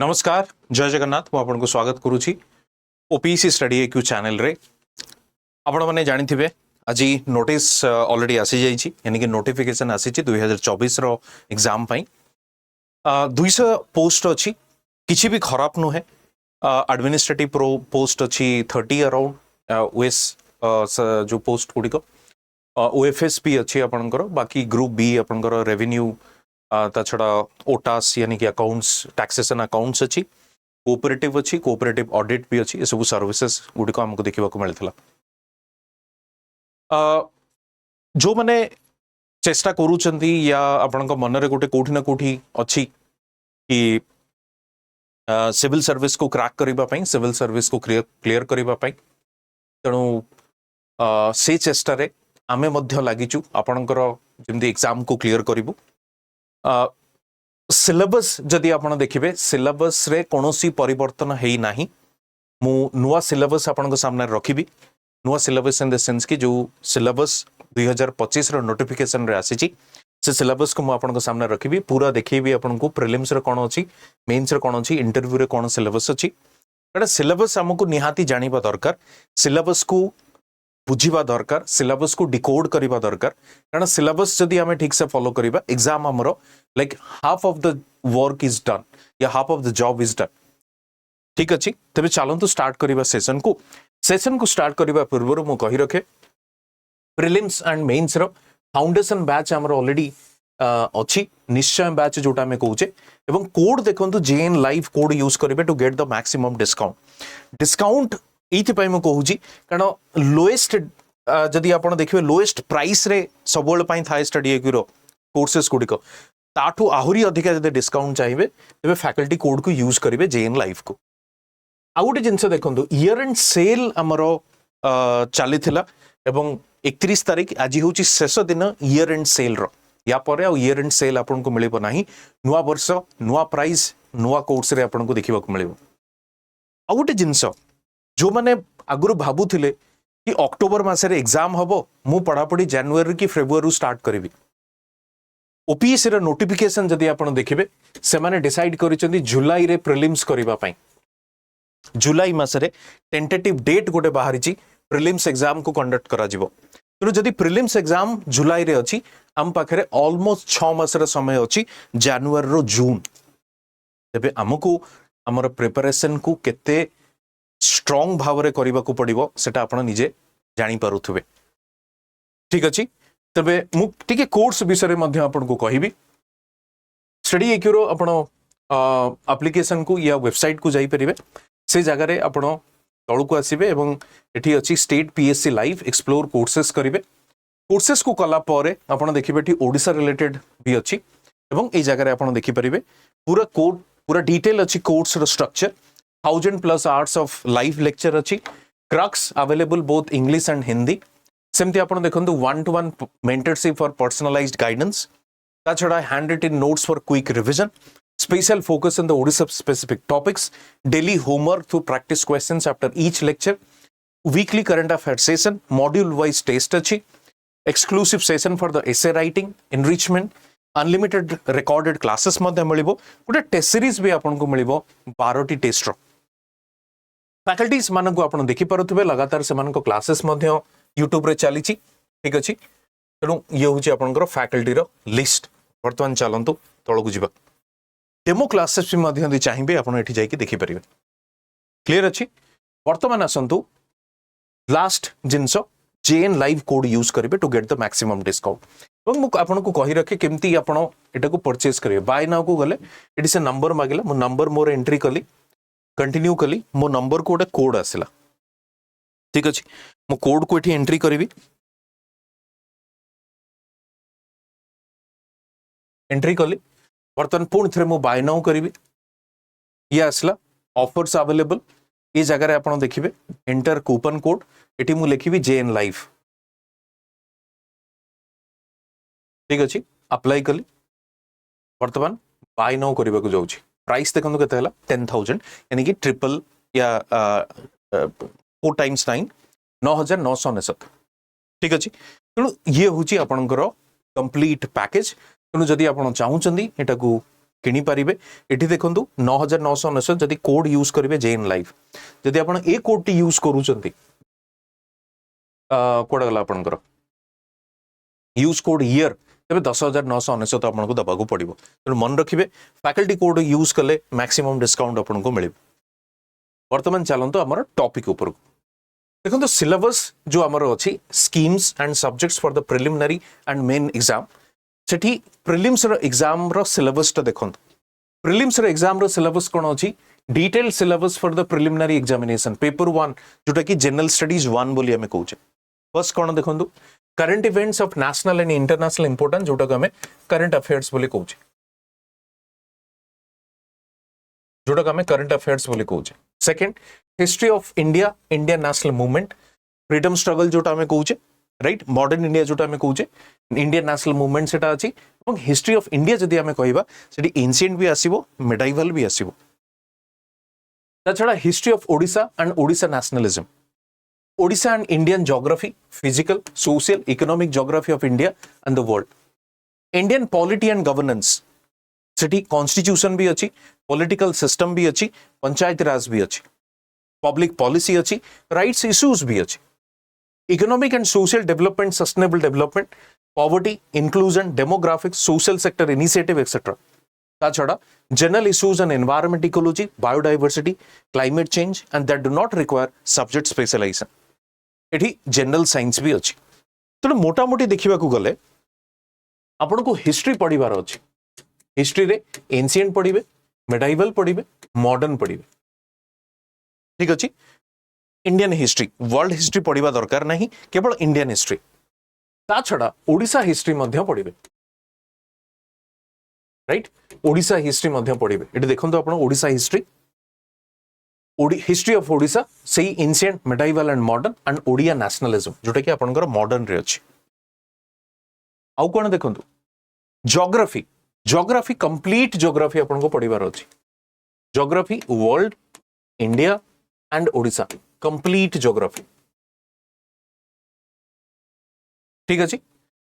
नमस्कार जय जगन्नाथ मु आपन को स्वागत करुछि ओपीसी स्टडी एक्यू चैनल रे। आपण माने जानि थिबे आज नोटिस ऑलरेडी आसी जाइछि यानी कि नोटिफिकेशन आसीछि 2024 रो एग्जाम पई 200 पोस्ट अछि किछि भी खराब नु है। एडमिनिस्ट्रेटिव प्रो पोस्ट अछि 30 अराउंड ओएस जो पोस्ट गुडी को ओएफएस भी अछि आपनकर बाकी ग्रुप बी आपनकर रेवेन्यू ता छड़ा ओटास यानी कि अकाउंट्स टैक्सेशन अकाउंट्स अच्छी कोऑपरेटिव ऑडिट भी अच्छी सब सर्विसेज गुडी को हमको देखा मिलता। जो मैंने चेष्टा करूचंती या आपण मन रे गोटे कोठी ना कोठी अच्छी कि सिविल सर्विस को क्रैक करबा पई सिविल सर्विस को क्लियर करबा पई तेणु से चेष्टा रे आमे मध्य लागिचु आपणकर जेमदी एग्जाम को क्लियर करिवु। सिलेबस जदि आपण देखिबे सिलेबस रे कोनोसी परिवर्तन हेई नाही। मु नुवा सिलेबस आपण सामने रखिबी नुवा सिलेबस इन द सेंस कि जो सिलेबस 2025 रो नोटिफिकेशन रे आसीची से सिलेबस को मु आपण सामने रखिबी पूरा देखिबी आपण को प्रीलिम्स रे कोन अछि मेंस रे कोन अछि इंटरव्यू रे कोन सिलेबस अछि। एटा सिलेबस हमकु निहाती जानिबा दरकार सिलेबस को बुझीबा दरकार सिलेबस को डिकोड करिबा दरकार कारण सिलेबस जदि हमें ठीक से फॉलो करिबा एग्जाम हमरो like half of the work is done या half of the job is done. ठीक अछि तबे चलंतु स्टार्ट करिबा सेशन को स्टार्ट करिबा पूर्व मु कहि रखे प्रीलिम्स एंड मेंस रो फाउंडेशन बैच हमरो ऑलरेडी अछि निश्चय बैच जोटा में कहूचे एवं कोड देखंतु जेएन लाइव कोड यूज करिबे to get the maximum discount इति पई म कहूची कारण लोएस्ट जदि आपण देखिबे लोएस्ट प्राइस रे सबोल पई थाय स्टडी एक्यूरो कोर्सेस गुडिको ताठू आहुरी अधिका जदि डिस्काउंट चाहिए तेबे फैकल्टी कोड को यूज करिवे जेएन लाइव को। आ गोटे जिंस देखंतु ईयर एंड सेल हमरो चलीथिला एवं 31 तारिख आज होची शेष दिन ईयर एंड सेल रो या परे आ ईयर एंड सेल आपण को मिलिबो नाही नुवा वर्ष नुवा प्राइस नुवा कोर्स रे आपण को देखिबा को मिलिबो। आ गोटे जिंस जो माने आगुरु भाबुथिले कि अक्टोबर मासरे एग्जाम हबो मु पढ़ापढ़ी जनवरी की फेब्रुआरी स्टार्ट करिवि ओपीएससी रे नोटिफिकेशन जदि आपण देखिबे से माने डिसाइड करिसंती जुलाई रे प्रीलिम्स करिबा पई जुलाई मासरे टेंटेटिव डेट गोटे बाहरिची प्रीलिम्स एग्जाम को कंडक्ट करा जिवो। तो जदि प्रीलिम्स एग्जाम जुलाई रे अछि हम पाखरे ऑलमोस्ट 6 मासर समय अछि जनवरी रो जून तबे हमकु हमर प्रिपरेशन को केते स्ट्रॉन्ग भाव रे करिबा को पड़िबो सेटा आपण निजे जानि पारुथबे। ठीक अछि तबे मु टिके कोर्स विषय रे मध्य आपण को कहिबी स्टडी एक्यूरो आपण एप्लीकेशन को या वेबसाइट को जाई परिबे से जगह रे आपण तळु को आसीबे एवं एठी अछि state PSC live explore courses करिवे कोर्सेस को कला परे आपण देखिबे एठी ओडिसा रिलेटेड भी अछि एवं ए जगह रे आपण देखि परिबे पूरा कोड पूरा डिटेल अछि कोर्स रो structure 1000+ hours of live lecture अच्छी crux available both English and Hindi सेमती आपण देखंतु 1-to-1 mentorship for personalised guidance ता छडा hand written notes for quick revision special focus in the Odisha specific topics daily homework through practice questions after each lecture weekly current affair session module wise test अच्छी exclusive session for the essay writing enrichment unlimited recorded classes मध्ये मिलिबो गोटे test series भी आपन को मिलिबो 12टी test रो faculties मान को आपण देखि पारुथबे लगातार से मान को क्लासेस मध्ये यूट्यूब रे चली ठीक अछि तेणु ये होची आपनकर फैकल्टी रो लिस्ट। वर्तमान चलंतु तळकु जिबा डेमो क्लासेस भी मध्ये यदि चाहिबे आपण एठी जाई कि देखि परिबे क्लियर अछि। वर्तमान आसंतु लास्ट जिंस जेएन लाइव कोड यूज करिवे to get the maximum discount एवं मु आपण को कहि रखे केमती आपण एटा को परचेज करिवे बाय नाउ को गले एटी से नंबर मागिला मु नंबर मोर एंट्री कली कंटिन्यू कली मो नंबर को गोटे कोड आसला ठीक अछि मो कोड को एठी एंट्री करिवि एंट्री कली वर्तमान पुण थरे मो बाय नाउ करिवि ये आसला ऑफर्स अवेलेबल ये जगह रे आपण देखिबे एंटर कूपन कोड एठी मु लिखिबि जेएन लाइव ठीक अछि अप्लाई कली वर्तमान बाय नाउ करबा को जाउछि प्राइस देखंतु केते हला 10000 यानी कि ट्रिपल या 4 times 9 9999 ठीक अछि तेणु ये होची आपनकर कंप्लीट पैकेज तेणु जदि आपण चाहूचंदी एटा को किनी पारिबे एठी देखंतु 9999 जदि कोड यूज करिवे जेएन लाइफ जदि आपण ए कोड टी यूज करूचंती कोड गला आपनकर यूज कोड ईयर तबे 10999 आपनको दबाकू पड़िबो त मन रखिबे फैकल्टी कोड यूज कले मैक्सिमम डिस्काउंट आपनको मिलिबो वर्तमान चलंतो हमर टॉपिक ऊपर देखो सिलेबस जो आमर अच्छी schemes and subjects for the preliminary and main exam सेठी प्रिलिम्स रो एग्जाम रो सिलेबस टा देखो प्रिलिम्स रो एग्जाम रो सिलेबस कोन अछि detail syllabus for the preliminary examination paper 1 जोटा कि जनरल स्टडीज 1 बोली हमें कहूचे फर्स्ट कोन देखो current events of national and international importance जोटा कि हमें करंट अफेयर्स बोली कहूचे जोटा कि हमें करंट अफेयर्स बोली कहूचे second history of India Indian national movement freedom struggle जोटा हमें कहूचे राइट मॉडर्न इंडिया जोटा हमें कहूचे इंडियन नेशनल मूवमेंट सेटा अछि এবং हिस्ट्री ऑफ इंडिया जदि हमें कहबा सेठी एंशिएंट भी आसीबो मिडाइवल भी आसीबो ता छडा history of Odisha and Odisha nationalism Odisha and Indian geography physical social economic geography of India and the world Indian polity and governance Sethi constitution भी अछि पॉलिटिकल सिस्टम भी अछि पंचायती राज भी अछि पब्लिक पॉलिसी अच्छी राइट्स इश्यूज भी अच्छी economic and social development sustainable development poverty inclusion demographics social sector initiative etcetera ता छड़ा general issues and environment ecology biodiversity climate change and that do not require subject specialisation एठी general science भी अच्छी तो मोटा मोटी देखिबा को गले आपन को हिस्ट्री पढ़िबार अच्छी हिस्ट्री रे एंशिएंट पढ़िबे मिडाइवल पढ़िबे मॉडर्न पढ़िबे ठीक अच्छे इंडियन हिस्ट्री वर्ल्ड हिस्ट्री पढ़ा दरकार नहीं केवल इंडियन हिस्ट्री ता छड़ा ओडिशा हिस्ट्री मध्य पढ़िबे राइट ओडिशा हिस्ट्री मध्य पढ़िबे एटी देखंतु आपण Odisha history history of Odisha सेही ancient medieval and modern and Odia nationalism जोटा कि आपनकर मॉडर्न रे अछि आउ कोन देखंतु ज्योग्राफी ज्योग्राफी कंप्लीट ज्योग्राफी आपनको पढ़िबार अछि geography world India and Odisha complete geography ठीक अच्छे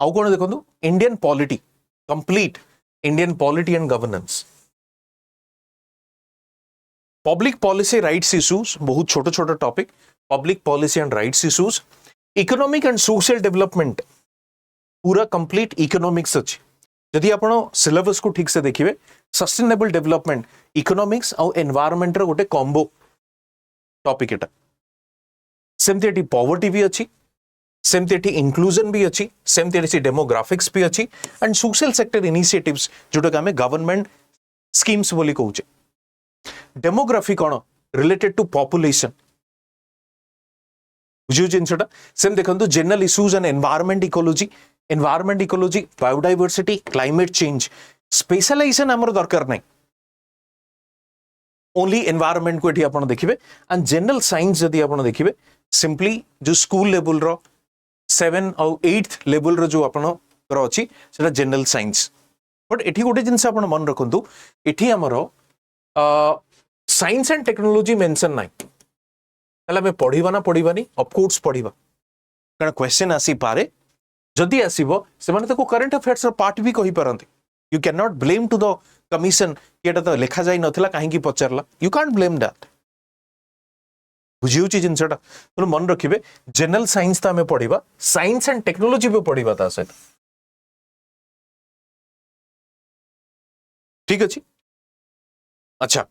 आउ कौन देखो Indian polity complete Indian polity and governance public policy rights issues बहुत छोट छोट topic public policy and rights issues economic and social development पूरा कंप्लीट इकोनॉमिक्स अच्छी जदि आप सिलेबस को ठीक से देखिए सस्टेनेबल डेवलपमेंट इकोनॉमिक्स और एनवायरनमेंट रो गोटे कॉम्बो टॉपिक एटा सेमती एटी पॉवर्टी भी अच्छी सेमती एटी इंक्लूजन भी अच्छी सेमती एटी डेमोग्राफिक्स भी अच्छी एंड सोशल सेक्टर इनिशिएटिव्स जोटा कि हमें गवर्नमेंट स्कीम्स बोली कहूचे डेमोग्राफी कौन रिलेटेड टू पॉपुलेशन बुझियो जिनसटा सेम देखंतु general issues and environment ecology biodiversity climate change specialisation हमर दरकार नहीं ओनली एनवायरनमेंट को एठी आपण देखिबे एंड जनरल साइंस जदि आपण देखिबे सिंपली जो स्कूल लेवल रो 7 और 8th लेवल रो जो आपण रो अछि सेटा जनरल साइंस बट एठी गोटे जिंस आपण मन रखंतु एठी हमरो साइंस एंड टेक्नोलॉजी मेंशन नाही हला में पढिबा ना पढिबानी ऑफ कोर्स पढिबा कारण क्वेश्चन आसी पारे जदि आसीबो से माने ताको करंट अफेयर्स रो पार्ट भी कहि परंती you can not blame to the commission कि एटा तो लिखा जाई नथिला काहे की पचरला यू कांट ब्लेम दैट बुझिउची जिनसटा तो मन रखिबे जनरल साइंस ता हमें पढिबा साइंस एंड टेक्नोलॉजी भी पढिबा ता सहित ठीक अछि अच्छा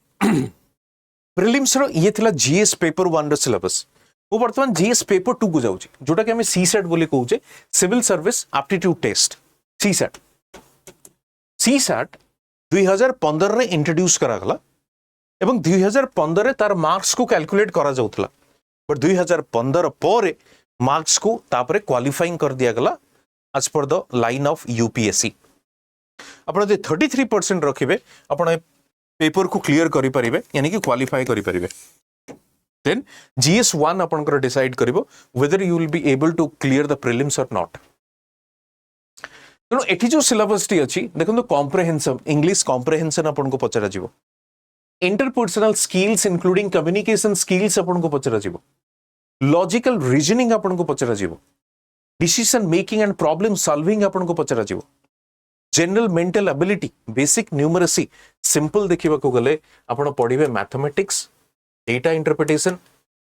प्रीलिम्स रो ये थिला जीएस पेपर 1 रो सिलेबस वो वर्तमान जीएस पेपर 2 को जाउची जोटा कि हमें सीसेट बोली कहूचे civil service aptitude test CSAT CSAT 2015 रे इंट्रोड्यूस करा गला एवं 2015 रे तार मार्क्स को कैलकुलेट करा जाउतला बट 2015 पर मार्क्स को तापरे क्वालिफाइंग कर दिया गला as per the line of UPSC आपण जे 33% रखिबे आपण पेपर को क्लियर करि परिबे यानी कि क्वालिफाई करि परिबे देन GS1 आपण कर डिसाइड करिवो whether you will be able to clear the prelims और नॉट तेणु एठी जो सिलेबस टी अछि देखो कॉम्प्रिहेंसिव इंग्लिश कॉम्प्रिहेंशन आपण को पचरा जीवो interpersonal skills including communication skills आपण को पचरा जीवो लॉजिकल रीजनिंग आपण को पचरा जीवो decision making and problem solving आपण को पचरा जीवो general mental ability, basic numeracy, simple देखा गले आपण पढ़े mathematics, data interpretation,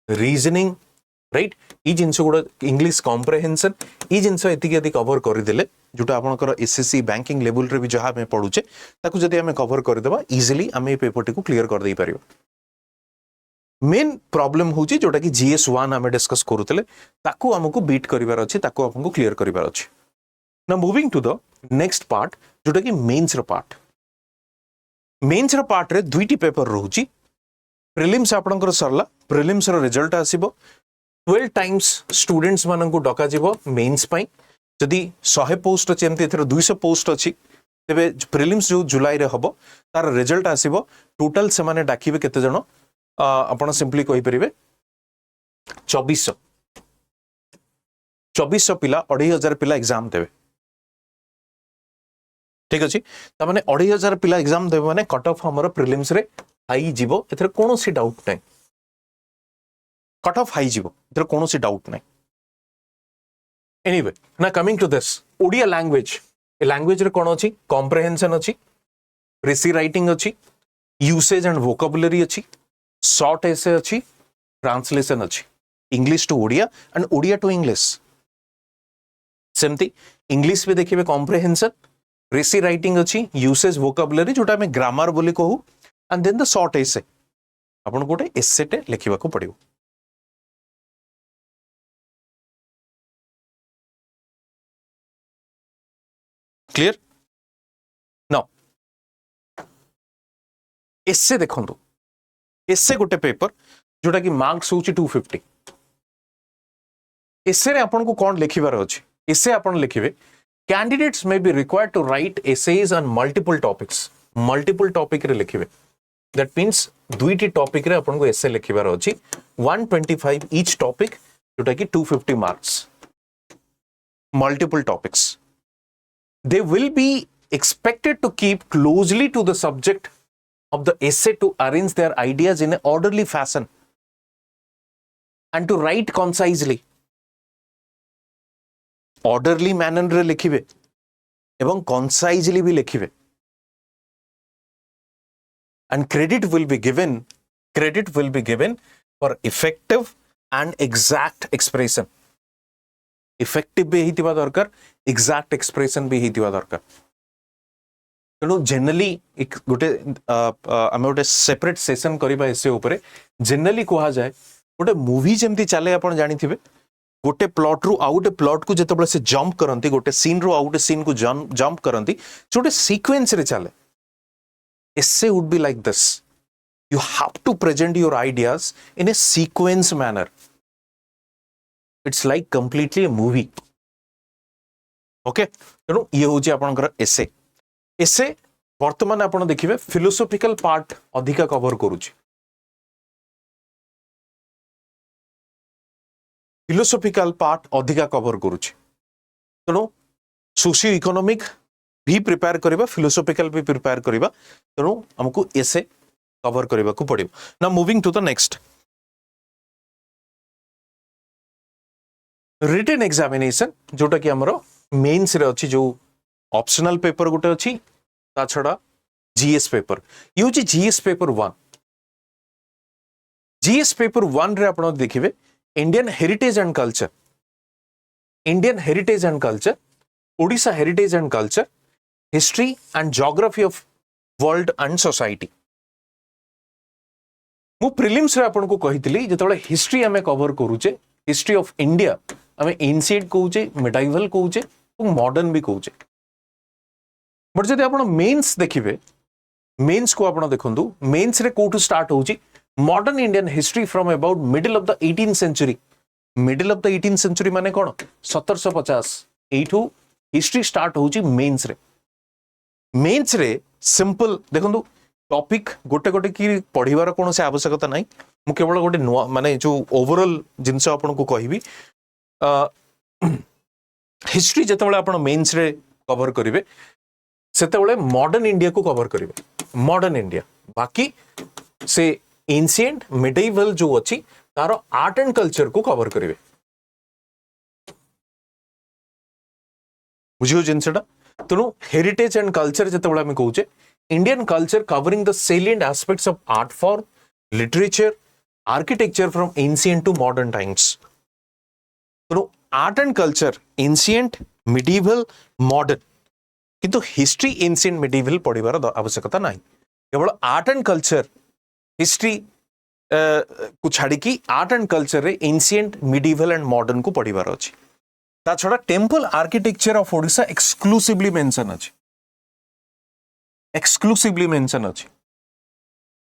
reasoning, right, ये जिनस गुड़ा इंग्लिश कॉम्प्रिहेंशन, ये जिनस एति कवर करदे जोटा आपंकर एसएससी बैंकिंग लेवल रे भी जहाँ आम पढ़ुचे ताकू जदि आम कवर करदेबा इजिली आम ये पेपर टी क्लीयर कर दे पारिबा। मेन प्रॉब्लम होची जोटा कि GS1 आम डिस्कस करूतले ताकू हमको बीट करिवार अछि, ताकू आपको क्लियर करिवार अछि। Now moving to the next part जोटा कि मेंस रो पार्ट। मेंस रो पार्ट रे दुईटी पेपर रहउची। प्रिलिम्स आपनकर सरला, प्रिलिम्स रो रिजल्ट आसीबो 12 टाइम्स स्टूडेंट्स मानन को डका जिवो मेंस पई। जदि 100 पोस्ट अछि एमति एथरो 200 पोस्ट अछि तेबे प्रिलिम्स जो जुलाई रे हबो तार रिजल्ट आसीबो। टोटल से माने डाकिबे केते जण आपण सिंपली कहि परिबे 2400 पिला 2500 पिला एग्जाम देबे। ठीक अछि, त माने 2500 पिला एग्जाम देबे माने कट ऑफ हमर प्रिलिम्स रे हाई जीवो, एथरे कोनोसी डाउट नै। कट ऑफ हाई जीवो, एथरे कोनोसी डाउट नै। एनीवे, ना coming to this Odia language, ए लैंग्वेज रे कोन अछि? कॉम्प्रिहेंशन अछि, प्रेसी राइटिंग अछि, यूसेज एंड वोकैबुलरी अछि, शॉर्ट एसे अछि, ट्रांसलेशन अछि, English to Odia and Odia to English. सेमती इंग्लिश भी देखिबे कॉम्प्रिहेंशन, प्रेसी राइटिंग अछि, यूसेज वोकैबुलरी जोटा में ग्रामर बोली कहू, and then the short essay. आपन गोटे एसे टे लिखिबा को पड़िबो। क्लियर? नाउ एसे देखंतु, एसे गोटे पेपर जोटा कि मार्क्स होची 250। एसे रे आपन को कोन लिखिबार अछि? एसे आपन लिखिबे candidates may be required to write essays on multiple topics. Multiple topic रे लिखिबे, दैट मींस दुईटी टॉपिक रे आपन को एसे लिखिबार अछि। 125 ईच टॉपिक जोटा कि 250 marks. Multiple topics, they will be expected to keep closely to the subject of the essay to arrange their ideas in an orderly fashion and to write concisely. Orderly manner रे लिखिबे एवं concisely भी लिखिबे, and credit will be given for effective and exact expression. Effective भी हितिबा दरकार, exact expression भी हितिबा दरकार। तेणु generally एक गोटे आम गोटे सेपरेट सेशन करबा एसे ऊपर। जनरली कहा जाए गोटे मूवी जेमती चले आपण जानिथिबे, गोटे प्लॉट रु आउ गोटे प्लॉट को जेतबले से जंप करंती, गोटे सीन रु आउ गोटे सीन को जंप करंती, जोटे सीक्वेंस रे चले। Essay would be like this, you have to present your ideas in a sequence manner. It's like completely a movie. Okay, तेणु ये हूँ आपनकर एसे। एसे वर्तमान आपण देखिबे फिलोसॉफिकल पार्ट अधिका कवर करूची। फिलोसॉफिकल पार्ट अधिका कवर करूची, तेणु सोशियो इकोनॉमिक भी प्रिपेयर करिबा, फिलोसॉफिकल भी प्रिपेयर करिबा। तेणु हमको एसे कवर करिबा को पड़िबो। Now moving to the next, written examination जोटा कि हमरो मेंस रे अछि, जो ऑप्शनल पेपर गोटे अछि, ता छडा जीएस पेपर। ये होची जीएस पेपर 1। जीएस पेपर 1 रे आपण देखिबे Indian heritage and culture, Indian heritage and culture, Odisha heritage and culture, history and geography of world and society. मु प्रिलिम्स रे आपण को कहितली जेतबेले हिस्ट्री हमें कवर करूचे, हिस्ट्री ऑफ इंडिया हमें एंशिएंट कहूचे, मिडाइवल कहूचे और मॉडर्न भी कहूचे। बट जदि आपण मेंस देखिबे, मेंस को आपण देखंतु, मेंस रे कोठु स्टार्ट होची modern Indian history from about middle of the 18th century. Middle of the 18th century माने कोन? 1750। एठू हिस्ट्री स्टार्ट होची मेंस रे। मेंस रे सिंपल देखंतु टॉपिक गोटे गोटे की पढ़िबार कोनो से आवश्यकता नाही। मु केवल गोटे माने जो ओवरऑल जिंस आपण को कहिबी, हिस्ट्री जेतेबेले आपण मेंस रे कवर करिवे सेतेबेले मॉडर्न इंडिया को कवर करिवे, मॉडर्न इंडिया। बाकी से एंशिएंट मिडिवल जो अछि तारो आर्ट एंड कल्चर को कवर करिवे। बुझियो जिंसटा तेणु हेरिटेज एंड कल्चर जिते आम कहे Indian culture covering the salient aspects of art form literature architecture from ancient to modern times. तेणु art and culture ancient medieval modern किंतु हिस्ट्री एंशिएंट मिडिवल पढ़िबार आवश्यकता नहीं। केवल आर्ट एंड कल्चर हिस्ट्री को छाड़ी आर्ट एंड कल्चर रे ancient medieval and modern को पढ़िबार अछि। ता छड़ा temple architecture of Odisha exclusively mention अछि, एक्सक्लूसिवली मेंशन अछि।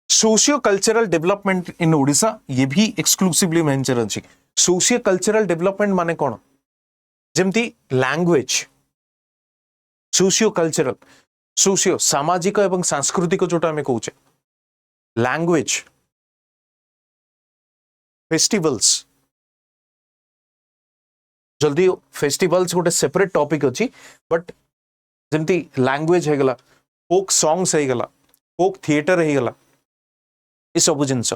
Socio cultural development in Odisha ये भी एक्सक्लूसिवली मेंशन अछि। सोशियो कल्चरल डेवलपमेंट माने कोन? जेमती लैंग्वेज सोशियो कल्चरल सोशियो सामाजिक एवं सांस्कृतिक जोटा हमें कहूचे लैंग्वेज फेस्टिवल्स जल्दी फेस्टिवल्स गोटे सेपरेट टॉपिक अच्छी बट जमती लैंग्वेज है गला फोक सॉन्ग्स है गला फोक थिएटर है गला ये सब जिनस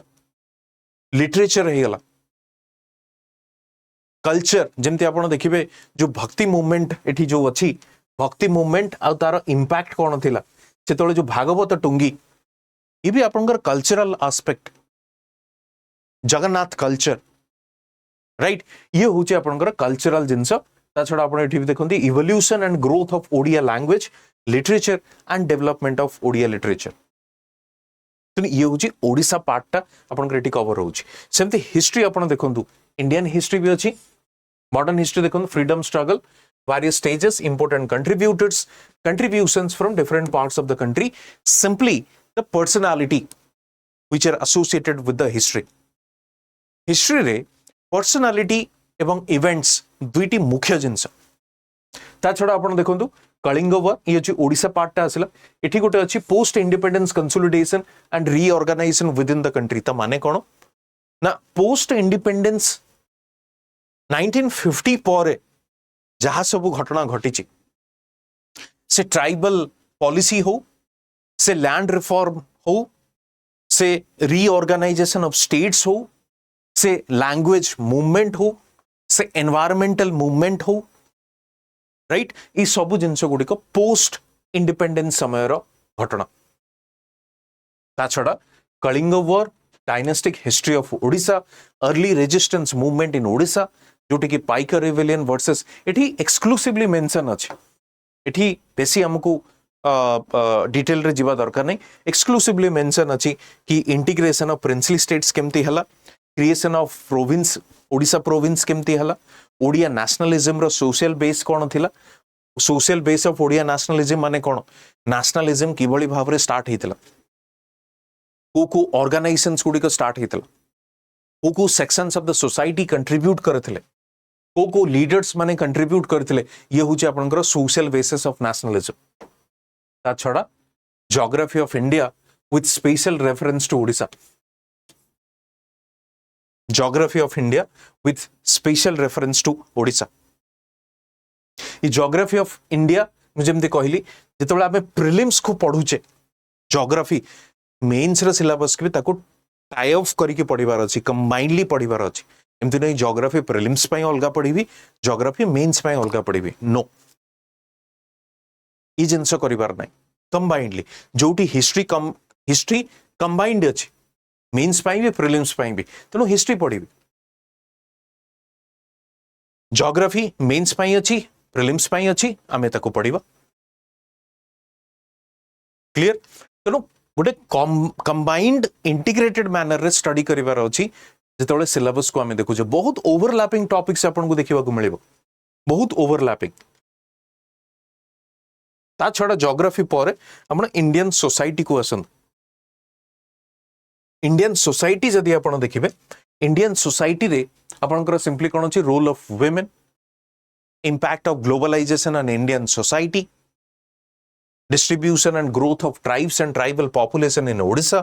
लिटरेचर है गला कल्चर जमती आपण देखिबे जो भक्ति मूवमेंट एठी जो अच्छी भक्ति मूवमेंट आ तार इंपैक्ट कौन थिला सेतोले जो भागवत टुंगी ये भी आपनकर cultural aspect Jagannath culture right ये होचे आपनकर कल्चरल जिंस। ता छडा आपण एठी भी देखंती evolution and growth of Odia language literature and development of Odia literature. तो ये होची ओडिशा पार्टटा आपनकर एठी कवर होची। सेमती हिस्ट्री आपण देखंतु इंडियन हिस्ट्री भी अछि मॉडर्न हिस्ट्री देखंतु freedom struggle various stages important contributions from different parts of the country simply the personality which are associated with the history रे personality एवं events दुईटी मुख्य जिंस ता छडा आपण देखंतु कलिंग वार ये जे ओडिशा पार्टटा आसिला एठी गोटे अछि post independence consolidation and reorganisation within the country. ता माने कोन ना पोस्ट इंडिपेंडेंस 1950 पर जहाँ सब घटना घटी से ट्राइबल पॉलिसी हो से लैंड रिफॉर्म हो से रीऑर्गेनाइजेशन ऑफ स्टेट्स हो से लैंग्वेज मूवमेंट हो से एनवायरमेंटल मूवमेंट हो राइट ये सब जिनस गुड़िक पोस्ट इंडिपेंडेंस समय घटना। ता छड़ा Kalinga war dynastic history of Odisha early resistance movement in Odisha जोटी कि पाइका रिवेलियन वर्सेस एठी एक्सक्लूसिवली मेंशन अछि। एठी बेसी हमकु डिटेल रे जीवा दरकार नहीं एक्सक्लूसिवली मेंशन अछि कि इंटीग्रेशन ऑफ प्रिंसली स्टेट्स केमती हला creation of province Odisha province केमती हला ओडिया नेशनलिज्म रो सोशल बेस कोन थिला social base of Odia nationalism माने कोन नेशनलिज्म किबळी भाव रे स्टार्ट हितला को ऑर्गेनाइजेशंस गुडी को स्टार्ट हितला को sections of the society contribute करथिले को लीडर्स माने कंट्रीब्यूट करथिले ये होची आपनकर सोशल बेसिस ऑफ नेशनलिज्म। ता छडा geography of India with special reference to Odisha geography of India with special reference to Odisha ये ज्योग्राफी ऑफ इंडिया जेमते कहली जेतेबेला आमे प्रिलिम्स को पढुचे ज्योग्राफी मेंस रो सिलेबस के ताको टाई ऑफ करके पढ़िबार अछि कंबाइनली पढ़िबार अछि एमती नहीं ज्योग्राफी प्रिलिम्स पई अलगा पढ़िबी ज्योग्राफी मेंस पई अलगा पढ़िबी नो ई जिंस करिबार नै कंबाइनली जोटी हिस्ट्री कंबाइंड अछि मेंस पई भी प्रिलिम्स पई भी तनो हिस्ट्री पढ़िबी ज्योग्राफी मेंस पई अछि प्रिलिम्स पई अछि आमे ताको पढ़िबा क्लियर। तनो गोटे कंबाइंड इंटीग्रेटेड मैनर रे स्टडी करिवार अछि जेतोले सिलेबस को आमे देखु जे बहुत ओवरलैपिंग टॉपिक्स आपन को देखिबा को मिलिबो बहुत ओवरलैपिंग। ता छडा ज्योग्राफी पर आपण इंडियन सोसाइटी को आसन इंडियन सोसाइटी जदि आपण देखिबे इंडियन सोसाइटी रे आपनकर सिंपली कोन अछि role of women impact of globalisation on Indian society distribution and growth of tribes and tribal population in Odisha,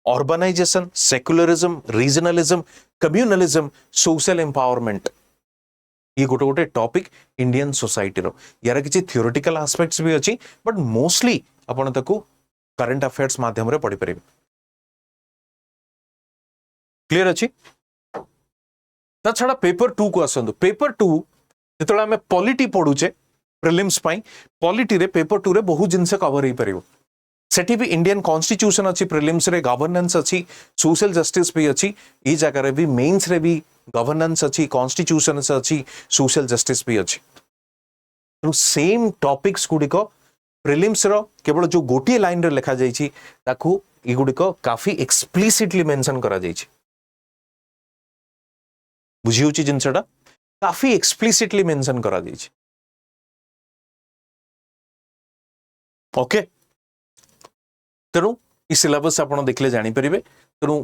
urbanization, secularism, regionalism, communalism, social empowerment. ये गोटे गोटे टॉपिक इंडियन सोसाइटी रो यार किछि theoretical aspects भी अछि but mostly आपण ताको current affairs माध्यम रे पढि परिबे क्लियर अछि। ता छडा पेपर 2 को आसंदु पेपर 2 जेतला हमें पॉलिटी पढुचे प्रिलिम्स पाई पॉलिटी रे पेपर 2 रे बहुत जिनसे कवर ही परिबो सेठी भी इंडियन कॉन्स्टिट्यूशन अच्छी प्रिलिम्स रे गवर्नेंस अच्छी सोशल जस्टिस भी अच्छी ई जगह रे भी मेंस रे भी गवर्नेंस अच्छी कॉन्स्टिट्यूशन अच्छी सोशल जस्टिस भी अच्छी तो सेम टॉपिक्स गुडिक प्रिलिम्स रो केवल जो गोटे लाइन रे लिखा जाइछि ताकू ई गुडिक काफी एक्सप्लिसिटली मेंशन करा जाइछि बुझियोछि जिनसटा काफी एक्सप्लिसिटली मेंशन करा जाइछि ओके तेणु ई सिलेबस आपण देखले जानि परिबे तेणु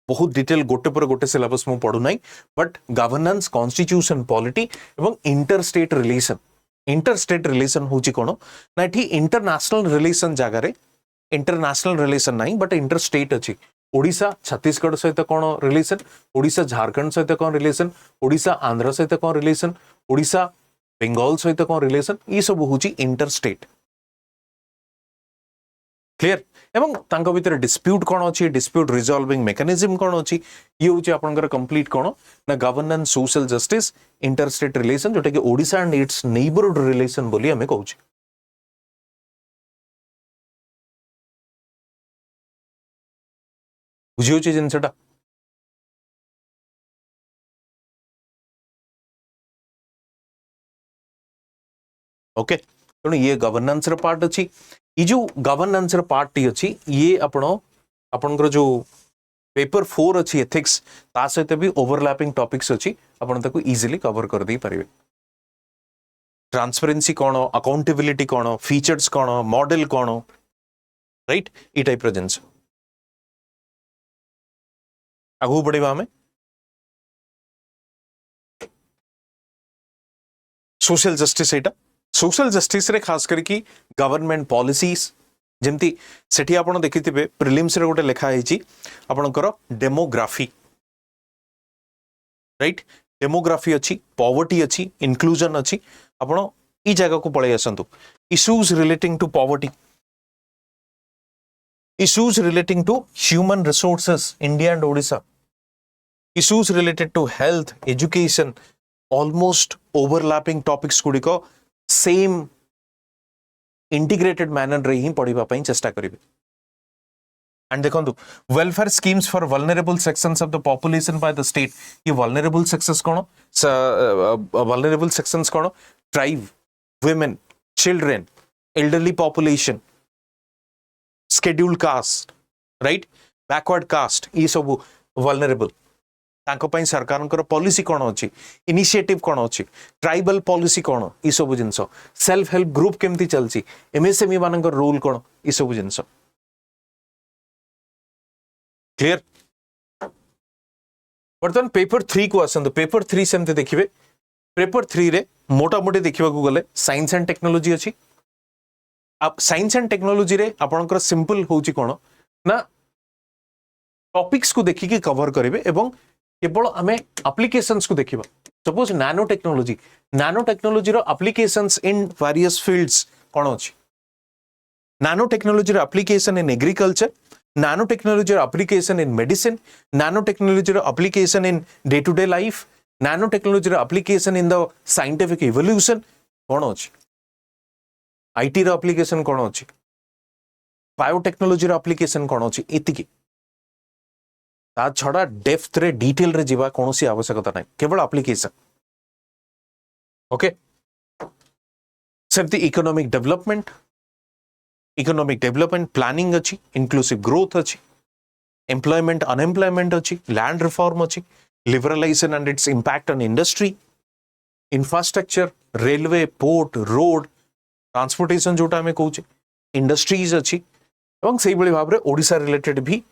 बहुत डिटेल गोटे पर गोटे सिलेबस मु पढु नाही बट गवर्नेंस कॉन्स्टिट्यूशन पॉलिटी एवं इंटर स्टेट रिलेशन होची कोन ना एठी इंटरनेशनल रिलेशन जगह रे इंटरनेशनल रिलेशन नाही बट इंटर स्टेट अछि ओडिशा छत्तीसगढ़ सहित कोन रिलेशन ओडिशा झारखंड सहित कोन रिलेशन ओडिशा आंध्र सहित कोन रिलेशन ओडिशा बंगाल सहित कोन रिलेशन ई सब होची इंटर स्टेट क्लियर एवं तांको भीतर डिस्प्यूट कोन अछि डिस्प्यूट रिजॉल्विंग मेकानिज्म कोन अछि ये होची आपनकर कंप्लीट कोन ना governance social justice inter state relation जोटा कि Odisha and it's neighbourhood relation बोली हमें कहउछि बुझियोछि जिनसटा ओके तेणु ये गवर्नेंस र पार्ट अछि ई जो गवर्नेंस र पार्ट टी अछि ये आपनकर जो पेपर 4 अछि एथिक्स ता सहित भी ओवरलैपिंग टॉपिक्स अछि आपण ताको इजीली कवर कर दी परिबे ट्रांसपेरेंसी कोन अकाउंटेबिलिटी कोन फीचर्स कोन मॉडल कोन राइट ई टाइप र जिंस आगु बढ़िबा हमें सोशल जस्टिस एटा सोशल जस्टिस रे खास करके गवर्नमेंट पॉलिसीज जेमती सेठी आपण देखिथिबे प्रिलिम्स रे गोटे लेखा हेची आपणकर डेमोग्राफी राइट डेमोग्राफी अच्छी पॉवर्टी अच्छी इंक्लूजन अच्छी आपण ई जगह को पळे आसंतु issues relating to poverty issues relating to human resources India and Odisha issues related to health education almost overlapping topics गुडिको same integrated manner रे ही पढिबा पई चेष्टा करिवे and देखंतु welfare schemes for vulnerable sections of the population by the state ये vulnerable sections कोन vulnerable sections कोन tribe women children elderly population scheduled caste right backward caste ये सब vulnerable तांको पई सरकारनकर पॉलिसी कोन अछि इनिशिएटिव कोन अछि ट्राइबल पॉलिसी कोन ई सब जिंस self help group केमती चलछि MSME मानकर रोल कोन ई सब जिंस क्लियर बर्तन पेपर 3 को आसंत पेपर 3 सेमते देखिबे पेपर 3 रे मोटा मोटी देखिबा को गले साइंस एंड टेक्नोलॉजी अछि अब साइंस एंड टेक्नोलॉजी रे आपनकर सिंपल होची कोन ना टॉपिक्स को देखि के कवर करिवे एवं केवल आमे एप्लीकेशंस को देखिबा सपोज नैनो टेक्नोलॉजी रो एप्लीकेशंस इन वेरियस फील्ड्स कोन अछि नैनो टेक्नोलॉजी रो application in agriculture nano technology रो application in medicine nano technology रो application in day to day life nano technology रो application in the scientific evolution कोन अछि IT row application कोन अछि biotechnology रो application कोन अछि इतिकी ता छड़ा डेप्थ रे डिटेल रे जीवा कोनोसी आवश्यकता नै केवल एप्लीकेशन ओके सेमती इकोनॉमिक डेवलपमेंट प्लानिंग अछि इंक्लूसिव ग्रोथ अछि एम्प्लॉयमेंट अनएम्प्लॉयमेंट अछि लैंड रिफॉर्म अछि liberalisation and its impact on industry infrastructure railway port road transportation जोटा हमें कहूचे इंडस्ट्रीज अच्छी एवं से भाव में ओडिशा रिलेटेड भी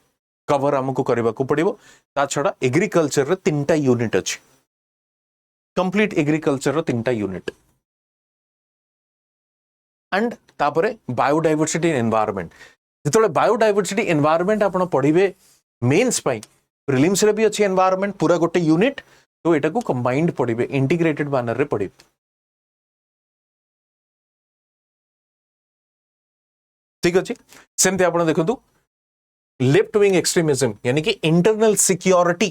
कवर आमको करने को पड़ो ता छड़ा एग्रीकल्चर रे 3टा यूनिट अच्छी कंप्लीट एग्रीकल्चर रे 3टा यूनिट एंड तापरे बायोडायवर्सिटी एनवायरनमेंट जितले बायोडायवर्सिटी एनवायरनमेंट आपण पढ़िबे मेंस पई प्रीलिम्स रे भी अच्छी एनवायरनमेंट पूरा गोटे यूनिट तो एटा को कंबाइंड पढ़िबे इंटीग्रेटेड मैनर रे पढ़िबे ठीक अच्छे सेमती आप देखो लेफ्ट विंग एक्सट्रीमिज्म यानी कि internal security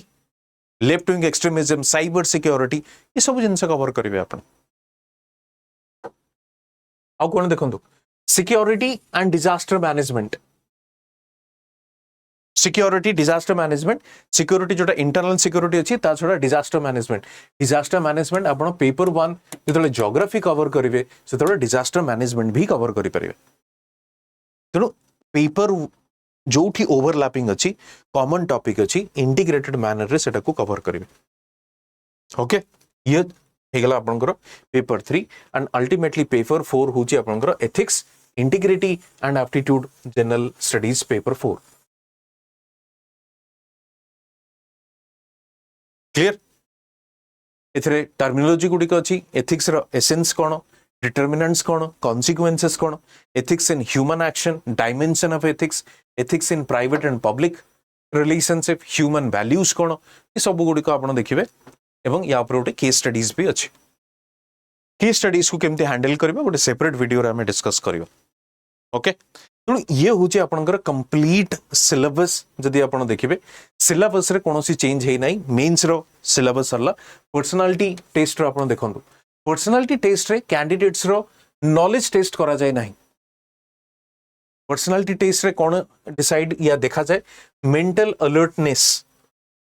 left wing extremism cyber security ये सब जिनस कवर करेंगे आप आउ कौन देखो security and disaster management security disaster management security जोटा इंटरनल सिक्योरिटी अच्छी ता छड़ा डिजास्टर मैनेजमेंट आपण पेपर 1 जेतले ज्योग्राफी कवर करिवे सेतले डिजास्टर मैनेजमेंट भी कवर करि परिवे तेणु पेपर जोठी ओवरलैपिंग अच्छी कॉमन टॉपिक अच्छी इंटीग्रेटेड मैनर रे सेटा को कवर करिवे ओके ये हेगला आपनकर पेपर 3 एंड अल्टीमेटली पेपर 4 होची आपनकर ethics integrity and aptitude general studies paper 4 clear एथरे टर्मिनोलॉजी गुडिक अछि एथिक्स रो एसेंस कोन डिटरमिनेंट्स कोन कॉन्सिक्वेंसेस कोन ethics in human action dimension of ethics in private and public relationship human values कोन ये सब गुडिक आपण देखिबे एवं या ऊपर गोटे केस स्टडीज भी अछि केस स्टडीज को केमते हैंडल करबा गोटे सेपरेट वीडियो रे हम डिस्कस करबा ओके तेणु ये हूँ आपंकर कंप्लीट सिलेबस जदि आप देखिए सिलेबस रे कोनोसी चेंज है नहीं मेंस रो सिलेबस सरला पर्सनालिटी टेस्ट रो आपण देखंतु पर्सनालिटी टेस्ट रे कैंडिडेट्स रो नॉलेज टेस्ट करा जाए नहीं पर्सनालिटी टेस्ट रे कोन डिसाइड या देखा जाए mental alertness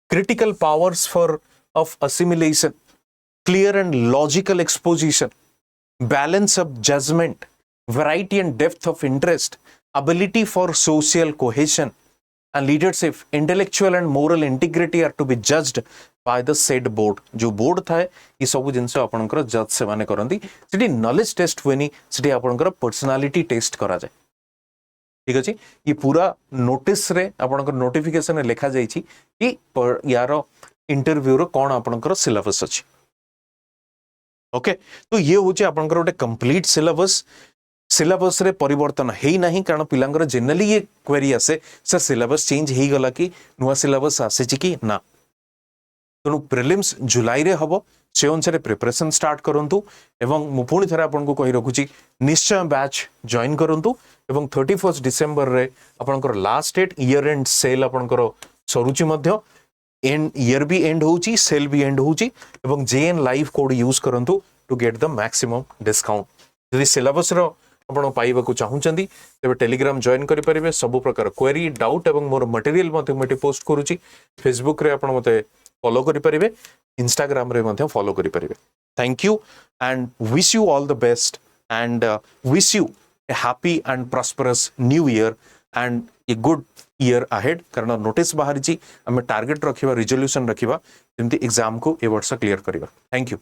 critical powers for of assimilation clear and logical exposition balance of judgement variety and depth of interest, ability for social cohesion and leadership, intellectual and moral integrity are to be judged by the said board. जो board था ये सब जिनसे आपनकर जज से माने करंती city knowledge test हुएनी city आपनकर पर्सनालिटी टेस्ट करा जाए ठीक अछि ये पूरा नोटिस रे आपनकर नोटिफिकेशन रे लिखा जाई छी कि यार इंटरव्यू रो कोन आपनकर सिलेबस अछि ओके तो ये होची आपनकर गोटे कंप्लीट सिलेबस रे परिवर्तन हेई नाही कारण पिलांगर जनरली ये क्वेरी आसे सर सिलेबस चेंज हेई गला कि नुवा सिलेबस आसे छि कि ना तनु प्रीलिम्स जुलाई रे हबो से अनुसार प्रिपरेशन स्टार्ट करंतु एवं मु पुणी थरे आपन को कहि रखुची निश्चय बैच जॉइन करंतु एवं 31 डिसेंबर रे आपनकर last date year end sale आपनकर सरुचि मध्य एंड ईयर भी एंड होची सेल भी एंड होची एवं जेएन लाइव कोड यूज करंतु to get the maximum discount यदि सिलेबस रो आपण पाइबा को चाहूचंदी तबे टेलीग्राम जॉइन करि परिबे सब प्रकार क्वेरी डाउट एवं मोर मटेरियल मते मते पोस्ट करूची फेसबुक रे आपण मते फॉलो करि परिबे इंस्टाग्राम रे मते फॉलो करि परिबे thank you and wish you all the best and wish you a happy and prosperous new year and a good year ahead कारण नोटिस बाहरी छी हम टारगेट रखिबा रिजोल्यूशन रखिबा जेमति एग्जाम को ए वर्ष क्लियर करिबा थैंक यू